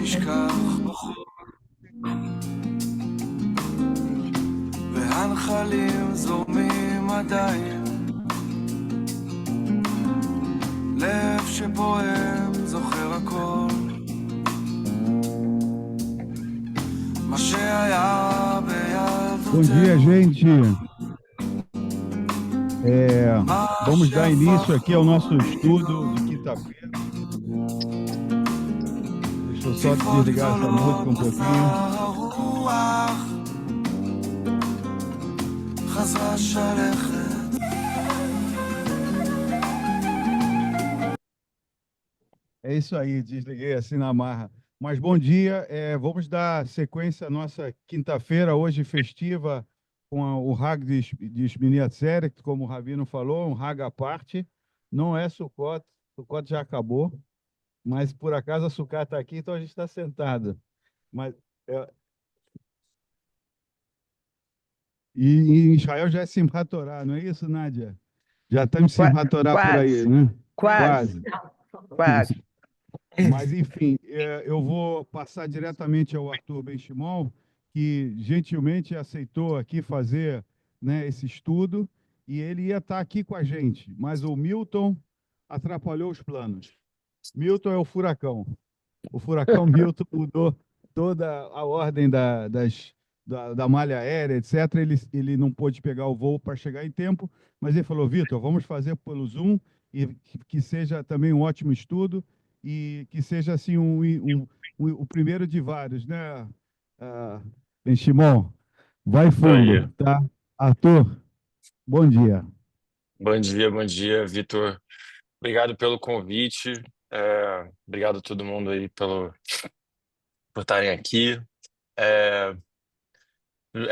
ישכח בחור והנחלים זורמים עדיין לב שפועם זוכר הכל מה שהיה בילדותנו. Bom dia, gente. Vamos dar início aqui ao nosso estudo de quinta-feira. Deixa eu só desligar essa música um pouquinho. חזרה שלכת É isso aí, desliguei assim na marra. Mas bom dia, vamos dar sequência à nossa quinta-feira, hoje festiva, com o Hag de Shmini Atzeret, como o Rabino falou, um Hag à parte. Não é Sukkot, Sukkot já acabou, mas por acaso a Sukkot está aqui, então a gente está sentado. Mas, e em Israel já é Simchat Torah, não é isso, Nádia? Já estamos Simchat Torah por aí, né? Quase. Mas, enfim, eu vou passar diretamente ao Arthur Ben-Shimon, que gentilmente aceitou aqui fazer, né, esse estudo, e ele ia estar aqui com a gente, mas o Milton atrapalhou os planos. Milton é o furacão. O furacão Milton mudou toda a ordem da malha aérea, etc. Ele não pôde pegar o voo para chegar em tempo, mas ele falou, Vitor, vamos fazer pelo Zoom, e que seja também um ótimo estudo, e que seja assim o primeiro de vários, né, Ben-Shimon? Vai fundo, tá? Arthur, bom dia. Bom dia, Vitor. Obrigado pelo convite. Obrigado a todo mundo aí por estarem aqui.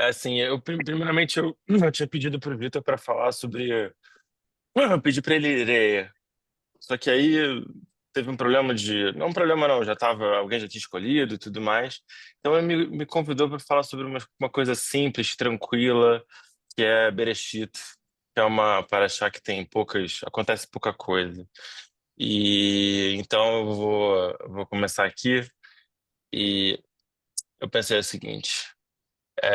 Assim, primeiramente eu tinha pedido para o Vitor para falar sobre. Eu pedi para ele ler. Só que aí teve um problema de. Não um problema, não, alguém já tinha escolhido e tudo mais. Então ele me convidou para falar sobre uma coisa simples, tranquila, que é Bereshit, que é uma paraxá que acontece pouca coisa. E então eu vou começar aqui. E eu pensei o seguinte: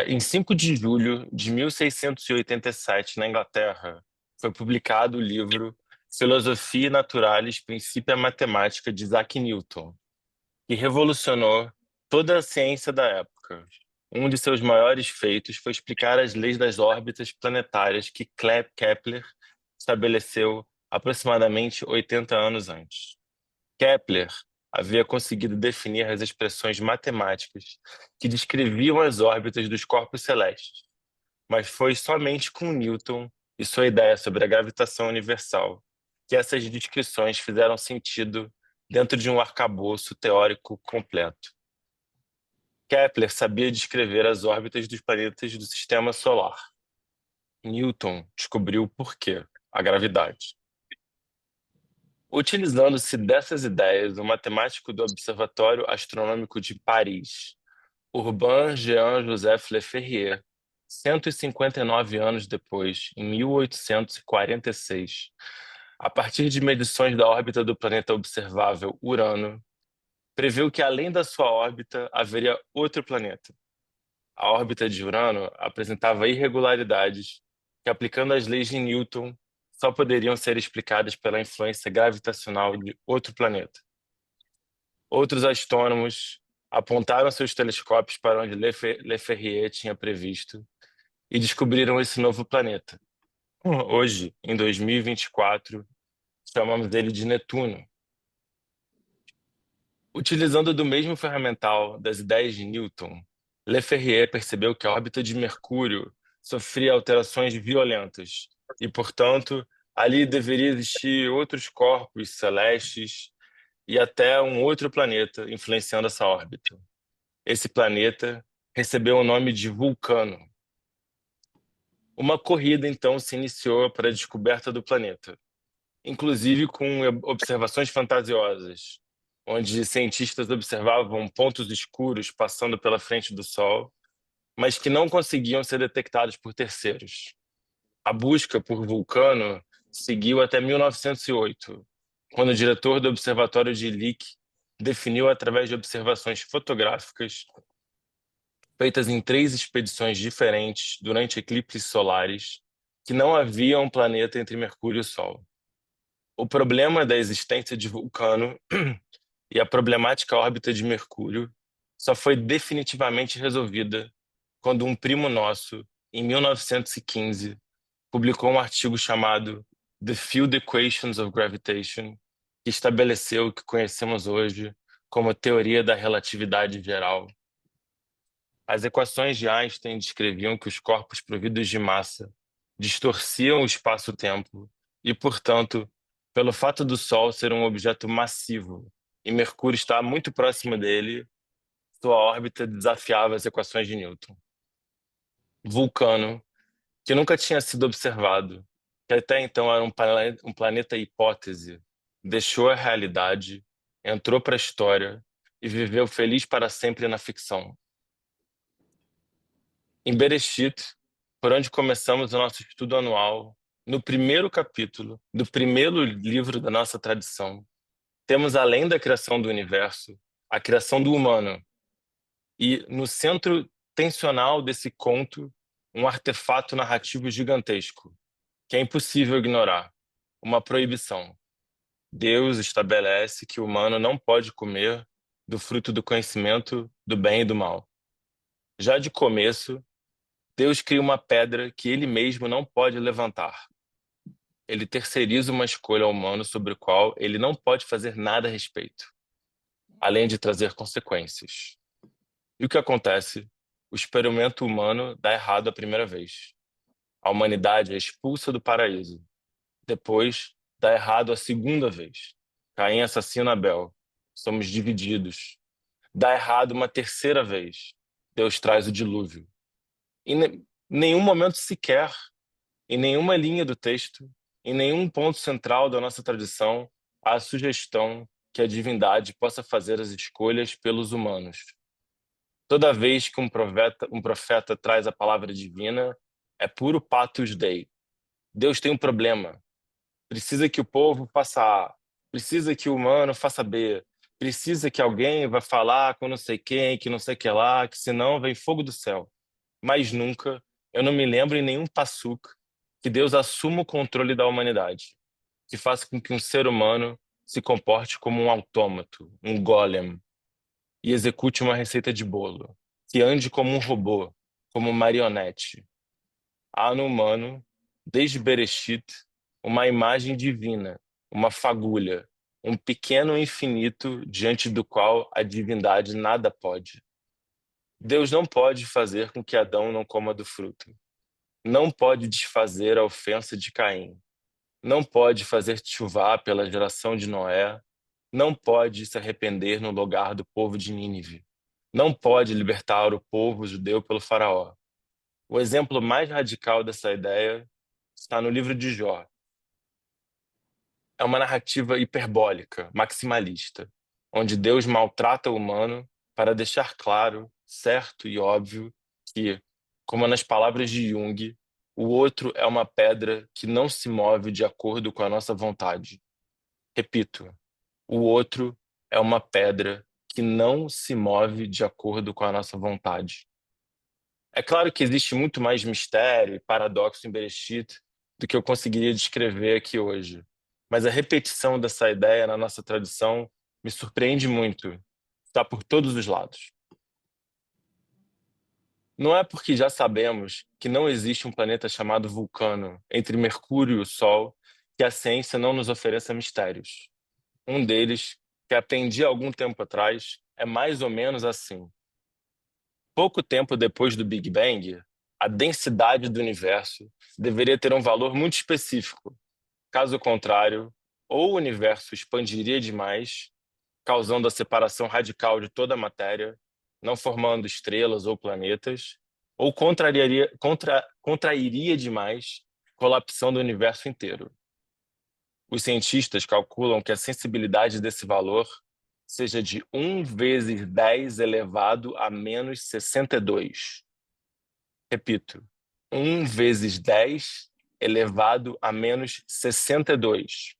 em 5 de julho de 1687, na Inglaterra, foi publicado o livro Philosophiae Naturalis Principia Mathematica de Isaac Newton, que revolucionou toda a ciência da época. Um de seus maiores feitos foi explicar as leis das órbitas planetárias que Kepler estabeleceu aproximadamente 80 anos antes. Kepler havia conseguido definir as expressões matemáticas que descreviam as órbitas dos corpos celestes, mas foi somente com Newton e sua ideia sobre a gravitação universal que essas descrições fizeram sentido dentro de um arcabouço teórico completo. Kepler sabia descrever as órbitas dos planetas do sistema solar. Newton descobriu o porquê, a gravidade. Utilizando-se dessas ideias, o matemático do Observatório Astronômico de Paris, Urbain Jean-Joseph Le Verrier, 159 anos depois, em 1846, a partir de medições da órbita do planeta observável Urano, previu que além da sua órbita haveria outro planeta. A órbita de Urano apresentava irregularidades que, aplicando as leis de Newton, só poderiam ser explicadas pela influência gravitacional de outro planeta. Outros astrônomos apontaram seus telescópios para onde Le Verrier tinha previsto e descobriram esse novo planeta. Hoje, em 2024, chamamos dele de Netuno. Utilizando do mesmo ferramental das ideias de Newton, Le Verrier percebeu que a órbita de Mercúrio sofria alterações violentas e, portanto, ali deveria existir outros corpos celestes e até um outro planeta influenciando essa órbita. Esse planeta recebeu o nome de Vulcano. Uma corrida, então, se iniciou para a descoberta do planeta, inclusive com observações fantasiosas, onde cientistas observavam pontos escuros passando pela frente do Sol, mas que não conseguiam ser detectados por terceiros. A busca por Vulcano seguiu até 1908, quando o diretor do Observatório de Lick definiu através de observações fotográficas feitas em 3 expedições diferentes durante eclipses solares que não havia um planeta entre Mercúrio e o Sol. O problema da existência de Vulcano e a problemática órbita de Mercúrio só foi definitivamente resolvida quando um primo nosso, em 1915, publicou um artigo chamado The Field Equations of Gravitation, que estabeleceu o que conhecemos hoje como a teoria da relatividade geral. As equações de Einstein descreviam que os corpos providos de massa distorciam o espaço-tempo e, portanto, pelo fato do Sol ser um objeto massivo e Mercúrio estar muito próximo dele, sua órbita desafiava as equações de Newton. Vulcano, que nunca tinha sido observado, que até então era um planeta hipótese, deixou a realidade, entrou para a história e viveu feliz para sempre na ficção. Em Bereshit, por onde começamos o nosso estudo anual, no primeiro capítulo do primeiro livro da nossa tradição, temos, além da criação do universo, a criação do humano. E no centro tensional desse conto, um artefato narrativo gigantesco, que é impossível ignorar, uma proibição. Deus estabelece que o humano não pode comer do fruto do conhecimento do bem e do mal. Já de começo, Deus cria uma pedra que ele mesmo não pode levantar. Ele terceiriza uma escolha ao humano sobre a qual ele não pode fazer nada a respeito, além de trazer consequências. E o que acontece? O experimento humano dá errado a primeira vez. A humanidade é expulsa do paraíso. Depois, dá errado a segunda vez. Caim assassina Abel. Somos divididos. Dá errado uma terceira vez. Deus traz o dilúvio. Em nenhum momento sequer, em nenhuma linha do texto, em nenhum ponto central da nossa tradição, há a sugestão que a divindade possa fazer as escolhas pelos humanos. Toda vez que um profeta traz a palavra divina, é puro patus dei. Deus tem um problema. Precisa que o povo faça A, precisa que o humano faça B, precisa que alguém vá falar com não sei quem, que não sei o que lá, que senão vem fogo do céu. Mas nunca, eu não me lembro em nenhum passuca que Deus assuma o controle da humanidade, que faça com que um ser humano se comporte como um autômato, um golem, e execute uma receita de bolo, que ande como um robô, como marionete. Há no humano, desde Bereshit, uma imagem divina, uma fagulha, um pequeno infinito diante do qual a divindade nada pode. Deus não pode fazer com que Adão não coma do fruto. Não pode desfazer a ofensa de Caim. Não pode fazer chuvar pela geração de Noé. Não pode se arrepender no lugar do povo de Nínive. Não pode libertar o povo judeu pelo faraó. O exemplo mais radical dessa ideia está no livro de Jó. É uma narrativa hiperbólica, maximalista, onde Deus maltrata o humano para deixar claro, certo e óbvio que, como nas palavras de Jung, o outro é uma pedra que não se move de acordo com a nossa vontade. Repito, o outro é uma pedra que não se move de acordo com a nossa vontade. É claro que existe muito mais mistério e paradoxo em Bereshit do que eu conseguiria descrever aqui hoje. Mas a repetição dessa ideia na nossa tradição me surpreende muito. Está por todos os lados. Não é porque já sabemos que não existe um planeta chamado Vulcano entre Mercúrio e o Sol que a ciência não nos ofereça mistérios. Um deles, que aprendi há algum tempo atrás, é mais ou menos assim. Pouco tempo depois do Big Bang, a densidade do universo deveria ter um valor muito específico. Caso contrário, ou o universo expandiria demais, causando a separação radical de toda a matéria, não formando estrelas ou planetas, ou contrairia demais, colapsando o universo inteiro. Os cientistas calculam que a sensibilidade desse valor seja de 1 vezes 10 elevado a menos 62. Repito, 1 vezes 10 elevado a menos 62.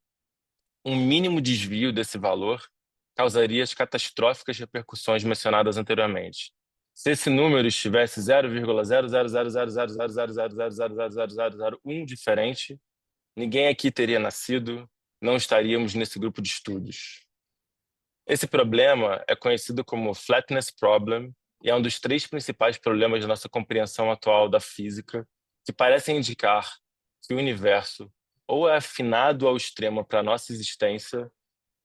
Um mínimo desvio desse valor causaria as catastróficas repercussões mencionadas anteriormente. Se esse número estivesse 0,000000000000001 diferente, ninguém aqui teria nascido, não estaríamos nesse grupo de estudos. Esse problema é conhecido como Flatness Problem e é um dos 3 principais problemas da nossa compreensão atual da física, que parecem indicar que o universo ou é afinado ao extremo para a nossa existência,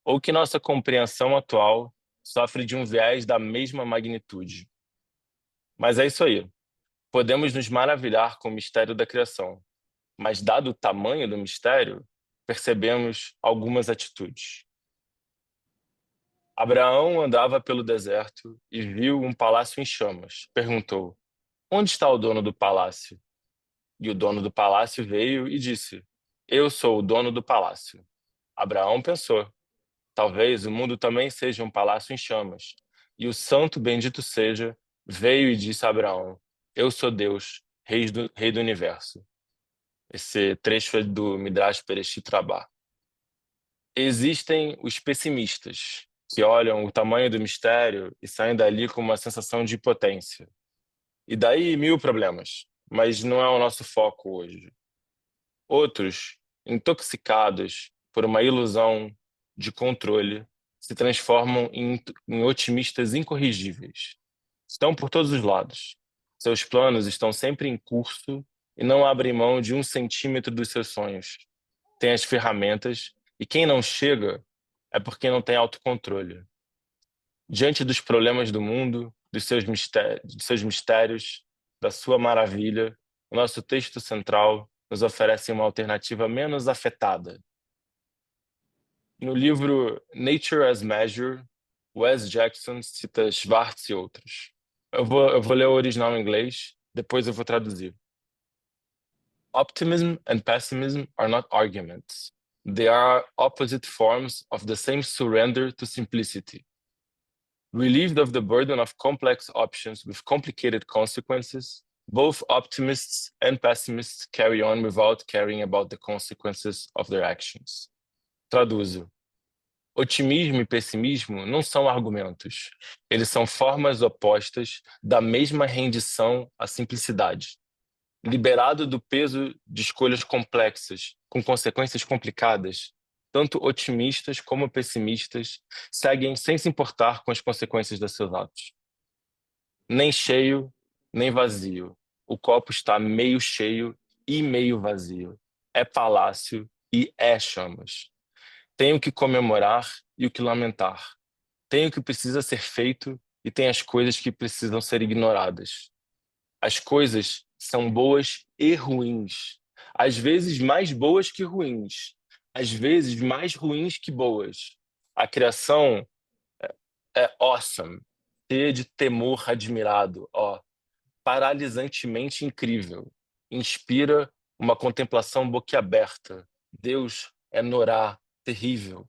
ou que nossa compreensão atual sofre de um viés da mesma magnitude. Mas é isso aí. Podemos nos maravilhar com o mistério da criação, mas dado o tamanho do mistério, percebemos algumas atitudes. Abraão andava pelo deserto e viu um palácio em chamas. Perguntou: onde está o dono do palácio? E o dono do palácio veio e disse: eu sou o dono do palácio. Abraão pensou: talvez o mundo também seja um palácio em chamas. E o santo bendito seja veio e disse a Abraão: eu sou Deus, rei do universo. Esse trecho é do Midrash Bereshit Rabbah. Existem os pessimistas, que olham o tamanho do mistério e saem dali com uma sensação de impotência. E daí 1000 problemas, mas não é o nosso foco hoje. Outros, intoxicados por uma ilusão de controle, se transformam em otimistas incorrigíveis. Estão por todos os lados. Seus planos estão sempre em curso e não abrem mão de 1 centímetro dos seus sonhos. Têm as ferramentas e quem não chega é porque não tem autocontrole. Diante dos problemas do mundo, dos seus mistérios, da sua maravilha, o nosso texto central nos oferece uma alternativa menos afetada. No livro Nature as Measure, Wes Jackson cita Schwartz e outros. Eu vou ler o original em inglês, depois eu vou traduzir. Optimism and pessimism are not arguments. They are opposite forms of the same surrender to simplicity. Relieved of the burden of complex options with complicated consequences, both optimists and pessimists carry on without caring about the consequences of their actions. Traduzo. Otimismo e pessimismo não são argumentos. Eles são formas opostas da mesma rendição à simplicidade. Liberado do peso de escolhas complexas, com consequências complicadas, tanto otimistas como pessimistas seguem sem se importar com as consequências dos seus atos. Nem cheio, nem vazio. O copo está meio cheio e meio vazio. É palácio e é chamas. Tem o que comemorar e o que lamentar. Tem o que precisa ser feito e tem as coisas que precisam ser ignoradas. As coisas são boas e ruins. Às vezes mais boas que ruins. Às vezes mais ruins que boas. A criação é awesome, cheia de temor admirado, paralisantemente incrível. Inspira uma contemplação boquiaberta. Deus é Norá, terrível.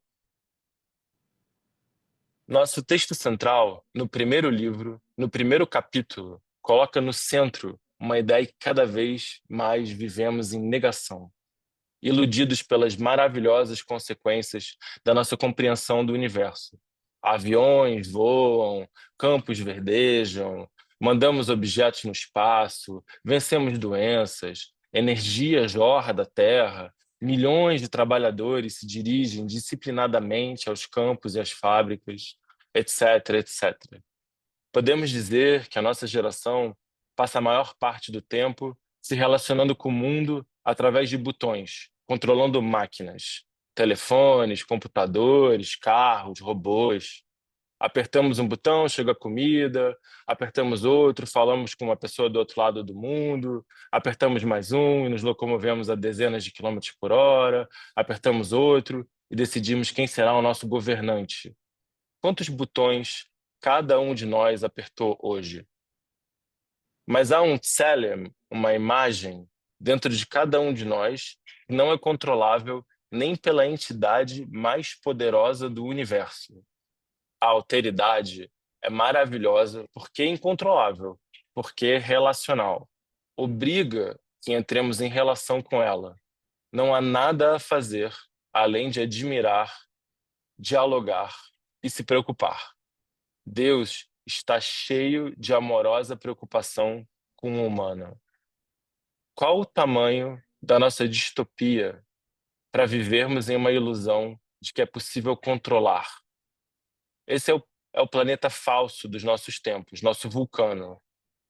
Nosso texto central, no primeiro livro, no primeiro capítulo, coloca no centro uma ideia que cada vez mais vivemos em negação, iludidos pelas maravilhosas consequências da nossa compreensão do universo. Aviões voam, campos verdejam, mandamos objetos no espaço, vencemos doenças, energia jorra da Terra, milhões de trabalhadores se dirigem disciplinadamente aos campos e às fábricas, etc, etc. Podemos dizer que a nossa geração passa a maior parte do tempo se relacionando com o mundo através de botões, controlando máquinas, telefones, computadores, carros, robôs. Apertamos um botão, chega a comida, apertamos outro, falamos com uma pessoa do outro lado do mundo, apertamos mais um e nos locomovemos a dezenas de quilômetros por hora, apertamos outro e decidimos quem será o nosso governante. Quantos botões cada um de nós apertou hoje? Mas há um tselem, uma imagem, dentro de cada um de nós que não é controlável nem pela entidade mais poderosa do universo. A alteridade é maravilhosa porque é incontrolável, porque é relacional. Obriga que entremos em relação com ela. Não há nada a fazer além de admirar, dialogar e se preocupar. Deus está cheio de amorosa preocupação com o humano. Qual o tamanho da nossa distopia para vivermos em uma ilusão de que é possível controlar? Esse é o planeta falso dos nossos tempos, nosso vulcano.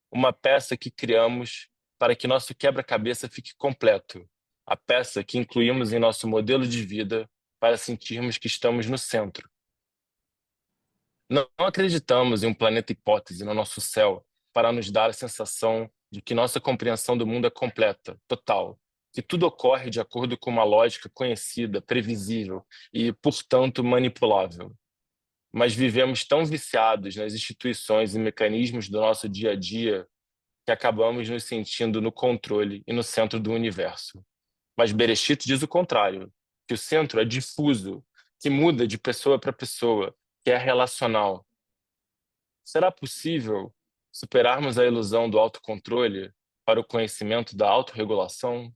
Uma peça que criamos para que nosso quebra-cabeça fique completo. A peça que incluímos em nosso modelo de vida para sentirmos que estamos no centro. Não acreditamos em um planeta hipótese no nosso céu para nos dar a sensação de que nossa compreensão do mundo é completa, total, que tudo ocorre de acordo com uma lógica conhecida, previsível e, portanto, manipulável. Mas vivemos tão viciados nas instituições e mecanismos do nosso dia a dia que acabamos nos sentindo no controle e no centro do universo. Mas Bereshit diz o contrário, que o centro é difuso, que muda de pessoa para pessoa, que é relacional. Será possível superarmos a ilusão do autocontrole para o conhecimento da autorregulação?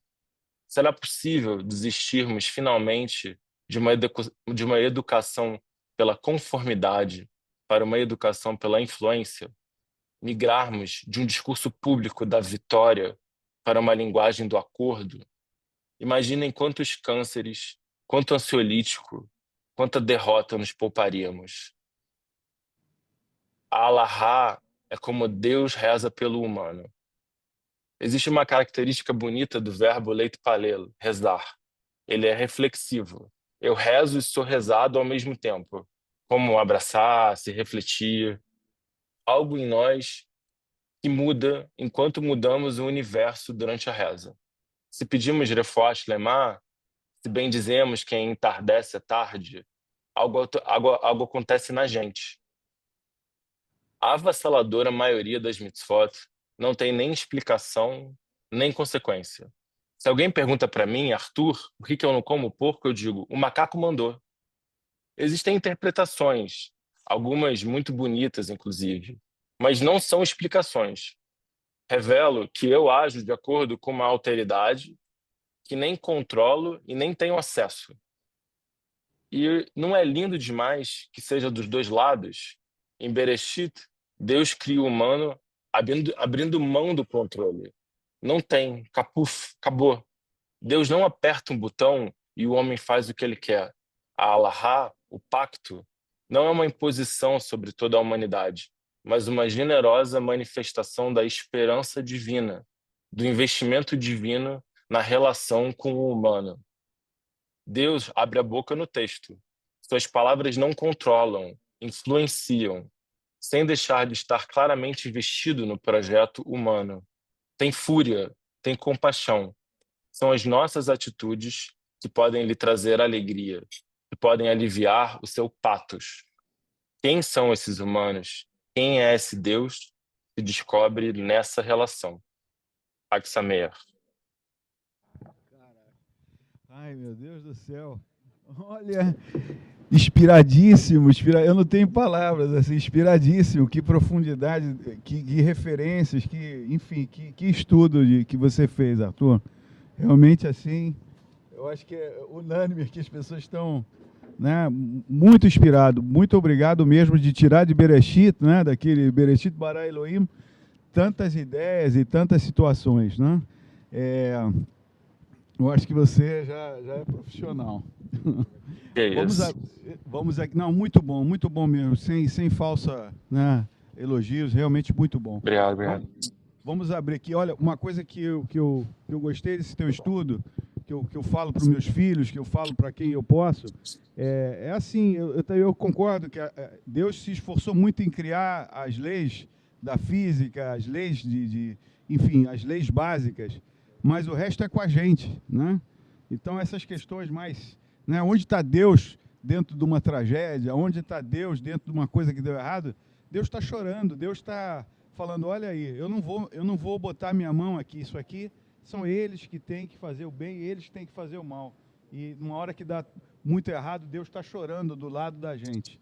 Será possível desistirmos finalmente de uma educação pela conformidade para uma educação pela influência? Migrarmos de um discurso público da vitória para uma linguagem do acordo? Imaginem quantos cânceres, quanto ansiolítico, quanta derrota nos pouparíamos. A Allahá é como Deus reza pelo humano. Existe uma característica bonita do verbo leit palel, rezar. Ele é reflexivo. Eu rezo e sou rezado ao mesmo tempo. Como abraçar, se refletir. Algo em nós que muda enquanto mudamos o universo durante a reza. Se pedimos refuah shlemah, se bendizemos quem entardece à tarde, algo acontece na gente. A avassaladora maioria das mitzvot não tem nem explicação, nem consequência. Se alguém pergunta para mim, Arthur, por que eu não como porco, eu digo, o macaco mandou. Existem interpretações, algumas muito bonitas, inclusive, mas não são explicações. Revelo que eu ajo de acordo com uma alteridade que nem controlo e nem tenho acesso. E não é lindo demais que seja dos dois lados? Em Bereshit, Deus cria o humano abrindo mão do controle. Não tem, capuf, acabou. Deus não aperta um botão e o homem faz o que ele quer. A Allahá, o pacto, não é uma imposição sobre toda a humanidade, mas uma generosa manifestação da esperança divina, do investimento divino na relação com o humano. Deus abre a boca no texto. Suas palavras não controlam, influenciam, sem deixar de estar claramente investido no projeto humano. Tem fúria, tem compaixão. São as nossas atitudes que podem lhe trazer alegria, que podem aliviar o seu patos. Quem são esses humanos? Quem é esse Deus? Se descobre nessa relação. Hag Sameach. Ai, meu Deus do céu. Olha, inspiradíssimo, eu não tenho palavras, assim, inspiradíssimo, que profundidade, que referências, enfim, que estudo que você fez, Arthur. Realmente, assim, eu acho que é unânime que as pessoas estão, né, muito inspirado. Muito obrigado mesmo de tirar de Bereshit, né, daquele Bereshit bara Elohim, tantas ideias e tantas situações, né? Eu acho que você já é profissional. Que isso? Vamos aqui. Não, muito bom mesmo, sem falsa, né, elogios, realmente muito bom. Obrigado. Vamos abrir aqui. Olha, uma coisa que eu gostei desse teu estudo, que eu falo para os meus filhos, que eu falo para quem eu posso, é assim, eu concordo que Deus se esforçou muito em criar as leis da física, as leis enfim, as leis básicas, mas o resto é com a gente, né? Então, essas questões mais, né, onde está Deus dentro de uma tragédia, onde está Deus dentro de uma coisa que deu errado, Deus está chorando, Deus está falando, olha aí, eu não vou botar minha mão aqui, isso aqui são eles que têm que fazer o bem, eles têm que fazer o mal. E numa hora que dá muito errado, Deus está chorando do lado da gente.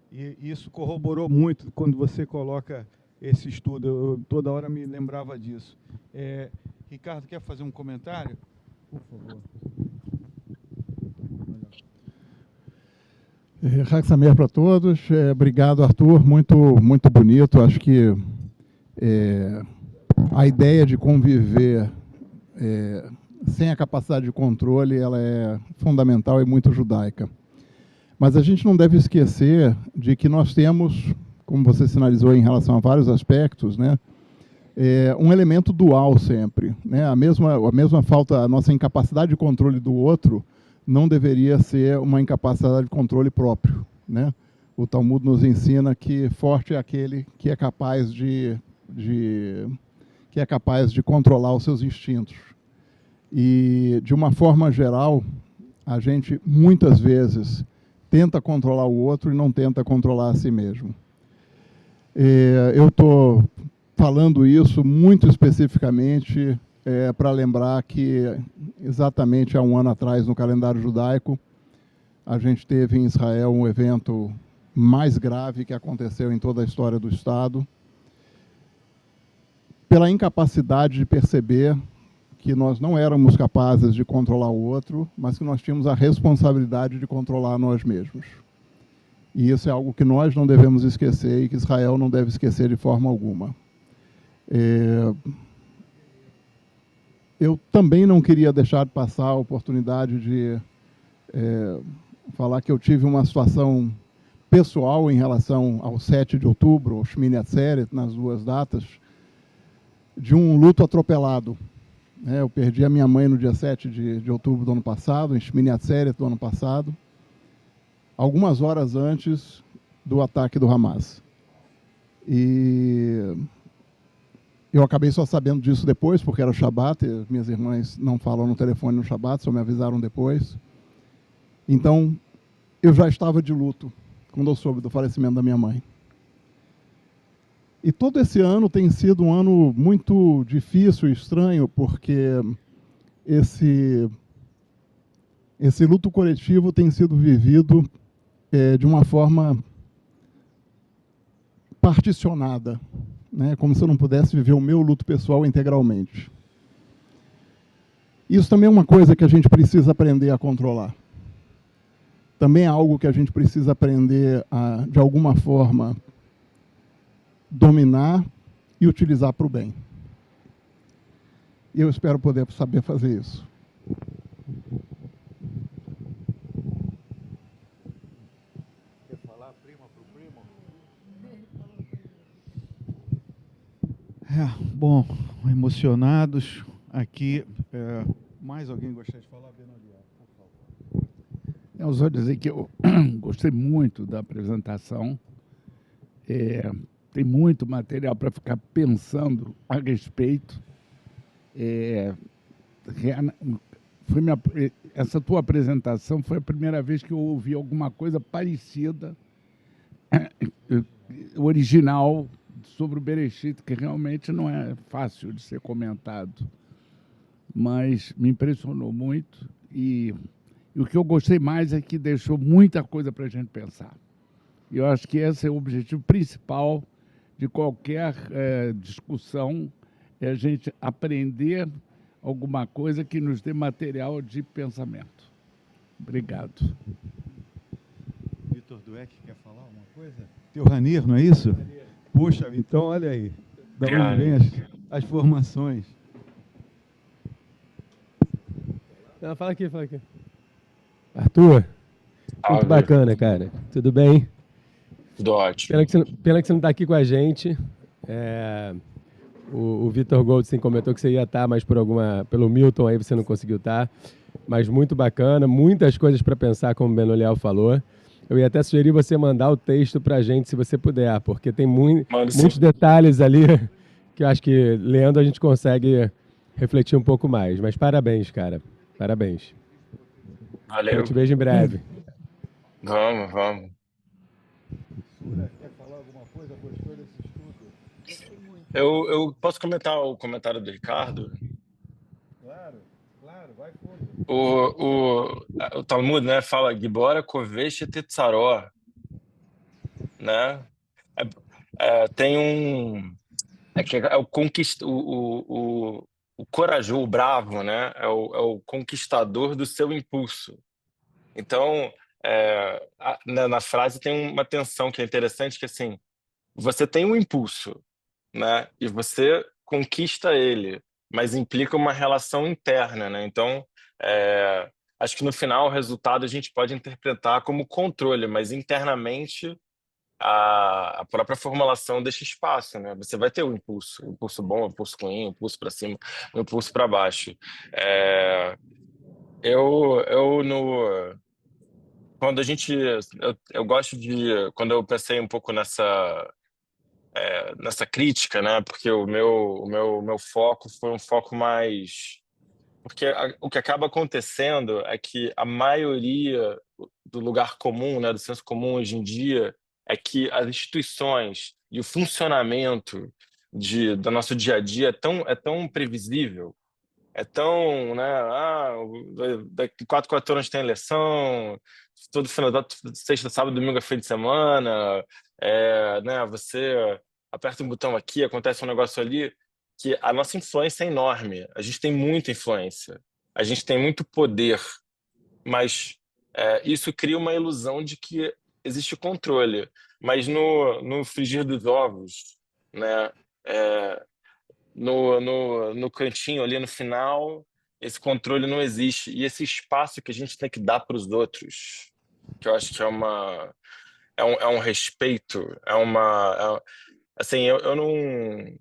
E isso corroborou muito quando você coloca esse estudo. Eu toda hora me lembrava disso. Ricardo, quer fazer um comentário? Por favor. Chag Sameach para todos. Obrigado, Arthur. Muito, muito bonito. Acho que a ideia de conviver sem a capacidade de controle, ela é fundamental e muito judaica. Mas a gente não deve esquecer de que nós temos, como você sinalizou em relação a vários aspectos, né, um elemento dual sempre, né? A mesma falta, a nossa incapacidade de controle do outro não deveria ser uma incapacidade de controle próprio, né? O Talmud nos ensina que forte é aquele que é capaz de controlar os seus instintos. E, de uma forma geral, a gente muitas vezes tenta controlar o outro e não tenta controlar a si mesmo. Eu estou falando isso muito especificamente para lembrar que exatamente há um ano atrás, no calendário judaico, a gente teve em Israel um evento mais grave que aconteceu em toda a história do Estado, pela incapacidade de perceber que nós não éramos capazes de controlar o outro, mas que nós tínhamos a responsabilidade de controlar nós mesmos. E isso é algo que nós não devemos esquecer e que Israel não deve esquecer de forma alguma. Eu também não queria deixar de passar a oportunidade de falar que eu tive uma situação pessoal em relação ao 7 de outubro, ao Shmini Atzeret, nas duas datas, de um luto atropelado. Eu perdi a minha mãe no dia 7 de outubro do ano passado, em Shmini Atzeret do ano passado, algumas horas antes do ataque do Hamas. E eu acabei só sabendo disso depois, porque era Shabat, e minhas irmãs não falam no telefone no Shabat, só me avisaram depois. Então, eu já estava de luto quando eu soube do falecimento da minha mãe. E todo esse ano tem sido um ano muito difícil e estranho, porque esse luto coletivo tem sido vivido de uma forma particionada, né? Como se eu não pudesse viver o meu luto pessoal integralmente. Isso também é uma coisa que a gente precisa aprender a controlar. Também é algo que a gente precisa aprender a, de alguma forma, dominar e utilizar para o bem. E eu espero poder saber fazer isso. Quer falar prima para o primo? Bom, emocionados aqui. Mais alguém gostaria de falar, Benoliel, por favor? Eu só dizer que eu gostei muito da apresentação. Tem muito material para ficar pensando a respeito. Essa tua apresentação foi a primeira vez que eu ouvi alguma coisa parecida, original, sobre o Bereshit, que realmente não é fácil de ser comentado. Mas me impressionou muito. E o que eu gostei mais é que deixou muita coisa para a gente pensar. E eu acho que esse é o objetivo principal de qualquer discussão, é a gente aprender alguma coisa que nos dê material de pensamento. Obrigado. Vitor Dueck quer falar alguma coisa? Teu Ranir, não é isso? Puxa, então olha aí, da onde vem as formações. Não, fala aqui. Arthur, muito bacana, cara. Tudo bem? Tudo ótimo. Pena que você não está aqui com a gente. O Vitor Goldstein comentou que você ia estar, mas pelo Milton aí você não conseguiu estar. Mas muito bacana, muitas coisas para pensar, como o Benoliel falou. Eu ia até sugerir você mandar o texto para a gente, se você puder, porque tem muitos detalhes ali que eu acho que lendo a gente consegue refletir um pouco mais. Mas parabéns, cara. Parabéns. Valeu. Eu te vejo em breve. Vamos. Quer falar alguma coisa? Gostou desse estudo? Eu posso comentar o comentário do Ricardo? Claro, vai fundo. O Talmud, né, fala Gibora Kovesh Tetzaró, né? Tem o corajoso, o bravo, né? É o conquistador do seu impulso. Então, na frase tem uma tensão que é interessante, que assim, você tem um impulso, né? E você conquista ele, mas implica uma relação interna, né? Então, acho que no final o resultado a gente pode interpretar como controle, mas internamente a própria formulação deixa espaço, né? Você vai ter um impulso bom, um impulso ruim, um impulso para cima, um impulso para baixo. É, eu no quando a gente eu gosto de quando eu pensei um pouco nessa crítica, né? Porque o meu foco foi um foco mais porque o que acaba acontecendo é que a maioria do lugar comum, né, do senso comum hoje em dia, é que as instituições e o funcionamento do nosso dia a dia é tão previsível, é tão, né, daqui 4 anos tem eleição, todo final, sexta, sábado, domingo é fim de semana, né, você aperta um botão aqui, acontece um negócio ali, que a nossa influência é enorme, a gente tem muita influência, a gente tem muito poder, mas isso cria uma ilusão de que existe controle, mas no frigir dos ovos, né, é, no cantinho ali no final, esse controle não existe. E esse espaço que a gente tem que dar para os outros, que eu acho que é um respeito, assim, eu não.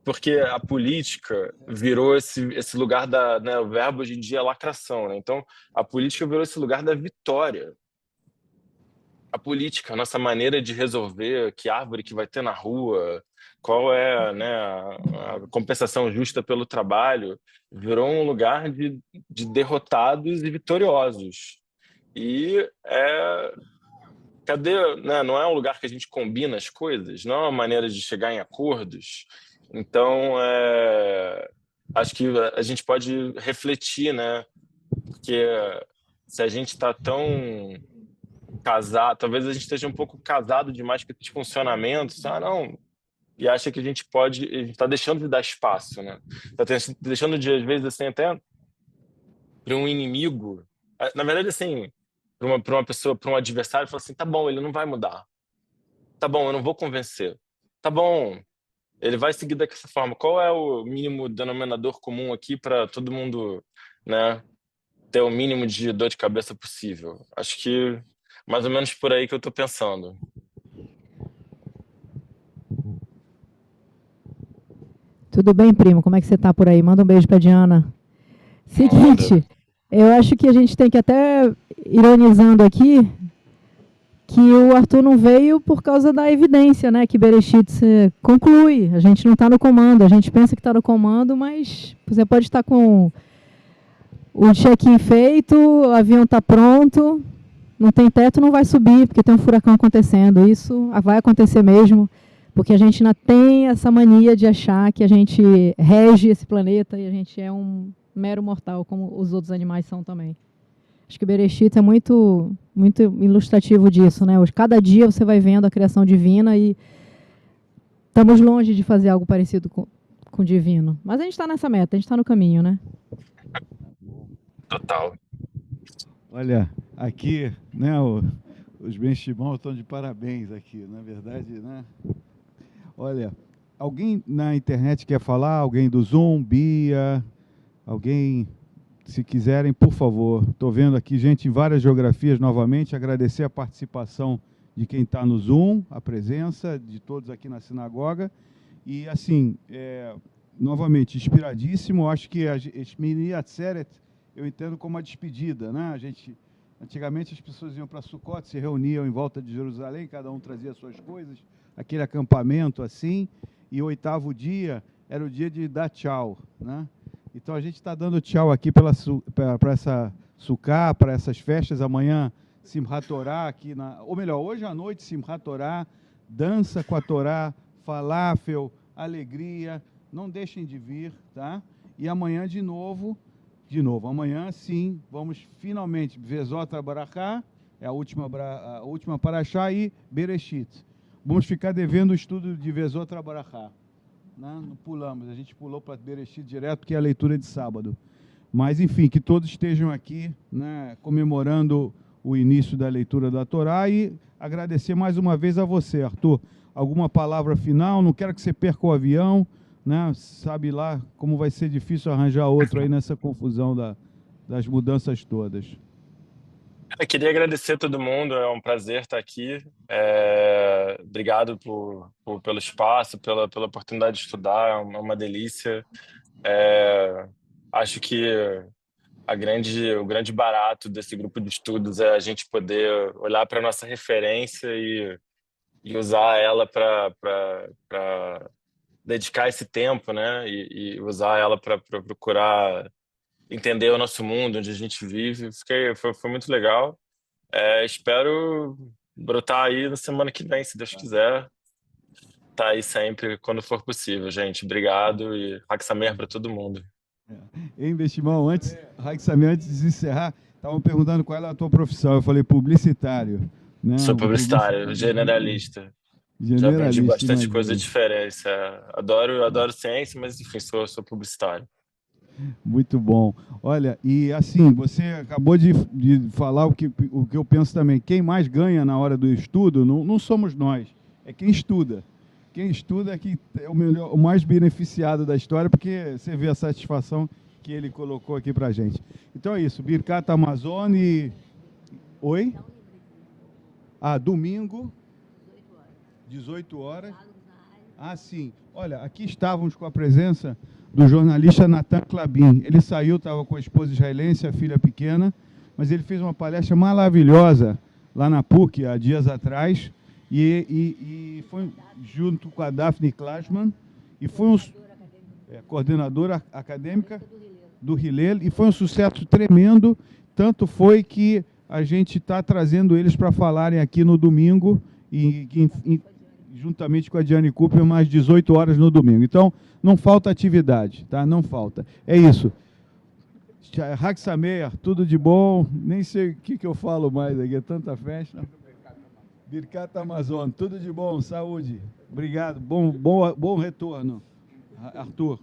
Porque a política virou esse lugar né, o verbo hoje em dia é lacração, né? Então, a política virou esse lugar da vitória. A política, a nossa maneira de resolver que árvore que vai ter na rua, qual é, né, a compensação justa pelo trabalho, virou um lugar de derrotados e vitoriosos. E cadê, né, não é um lugar que a gente combina as coisas, não é uma maneira de chegar em acordos. Então, acho que a gente pode refletir, né, porque se a gente está tão casado, talvez a gente esteja um pouco casado demais com esses funcionamentos, não, e acha que a gente está deixando de dar espaço, né? Está deixando de, às vezes, assim, até para um inimigo, na verdade, assim, para uma pessoa, para um adversário, falar assim, tá bom, ele não vai mudar, tá bom, eu não vou convencer, tá bom, ele vai seguir dessa forma. Qual é o mínimo denominador comum aqui para todo mundo, né, ter o mínimo de dor de cabeça possível? Acho que mais ou menos por aí que eu estou pensando. Tudo bem, primo? Como é que você tá por aí? Manda um beijo pra Diana. Manda. Seguinte, eu acho que a gente tem que até, ironizando aqui, que o Arthur não veio por causa da evidência, né? Que Bereshit se conclui. A gente não está no comando. A gente pensa que está no comando, mas você pode estar com o check-in feito, o avião está pronto, não tem teto, não vai subir, porque tem um furacão acontecendo. Isso vai acontecer mesmo, porque a gente ainda tem essa mania de achar que a gente rege esse planeta e a gente é um mero mortal, como os outros animais são também. Acho que o Bereshit é muito, muito ilustrativo disso, né? Cada dia você vai vendo a criação divina e estamos longe de fazer algo parecido com o divino. Mas a gente está nessa meta, a gente está no caminho, né? Total. Olha, aqui, né, os benchimol estão de parabéns aqui, na verdade, né? Olha, alguém na internet quer falar? Alguém do Zoom, Bia? Alguém, se quiserem, por favor. Estou vendo aqui gente em várias geografias novamente. Agradecer a participação de quem está no Zoom, a presença de todos aqui na sinagoga. E, assim, novamente, inspiradíssimo. Acho que esse Mini Atzeret eu entendo como uma despedida, né? Antigamente as pessoas iam para Sukkot, se reuniam em volta de Jerusalém, cada um trazia suas coisas, aquele acampamento assim, e o 8º dia era o dia de dar tchau, né? Então a gente está dando tchau aqui para essa Sukkah, para essas festas. Amanhã Simchat Torah aqui ou melhor, hoje à noite Simchat Torah, dança com a Torá, falafel, alegria. Não deixem de vir, tá? E amanhã de novo, amanhã sim, vamos finalmente Vezot Barachá, é a última Parashá, e Bereshit. Vamos ficar devendo o estudo de Vezot Barachá. Não pulamos, a gente pulou para Bereshit direto, porque é a leitura de sábado. Mas, enfim, que todos estejam aqui, né, comemorando o início da leitura da Torá e agradecer mais uma vez a você, Arthur. Alguma palavra final? Não quero que você perca o avião, né? Sabe lá como vai ser difícil arranjar outro aí nessa confusão das mudanças todas. Eu queria agradecer a todo mundo, é um prazer estar aqui. Obrigado pelo espaço, pela oportunidade de estudar, é uma delícia. Acho que o grande barato desse grupo de estudos é a gente poder olhar para a nossa referência e usar ela para dedicar esse tempo, né? E usar ela para procurar entender o nosso mundo, onde a gente vive. Foi muito legal. Espero brotar aí na semana que vem, se Deus quiser. Tá aí sempre, quando for possível, gente. Obrigado e Hag Sameach para todo mundo. Hein, Bestimão, Hag Sameach, antes de encerrar, estavam perguntando qual é a tua profissão. Eu falei publicitário. Né? Sou publicitário, generalista. Já aprendi bastante coisa diferente. Adoro ciência, mas enfim, sou publicitário. Muito bom. Olha, e assim, você acabou de falar o que eu penso também. Quem mais ganha na hora do estudo não somos nós, é quem estuda. Quem estuda é que é o mais beneficiado da história, porque você vê a satisfação que ele colocou aqui para a gente. Então é isso, Birkat Amazon e... Oi? Domingo, 18 horas. Sim. Olha, aqui estávamos com a presença do jornalista Natan Klabin. Ele saiu, estava com a esposa israelense, a filha pequena, mas ele fez uma palestra maravilhosa lá na PUC, há dias atrás, e foi junto com a Daphne Klashman, e foi coordenadora acadêmica do Hillel, e foi um sucesso tremendo, tanto foi que a gente está trazendo eles para falarem aqui no domingo, juntamente com a Diane Cooper, mais 18 horas no domingo. Então, não falta atividade, tá? Não falta. É isso. Hag Sameach, tudo de bom. Nem sei o que eu falo mais aqui, é tanta festa. Birkat Amazon, tudo de bom, saúde. Obrigado, bom retorno, Arthur.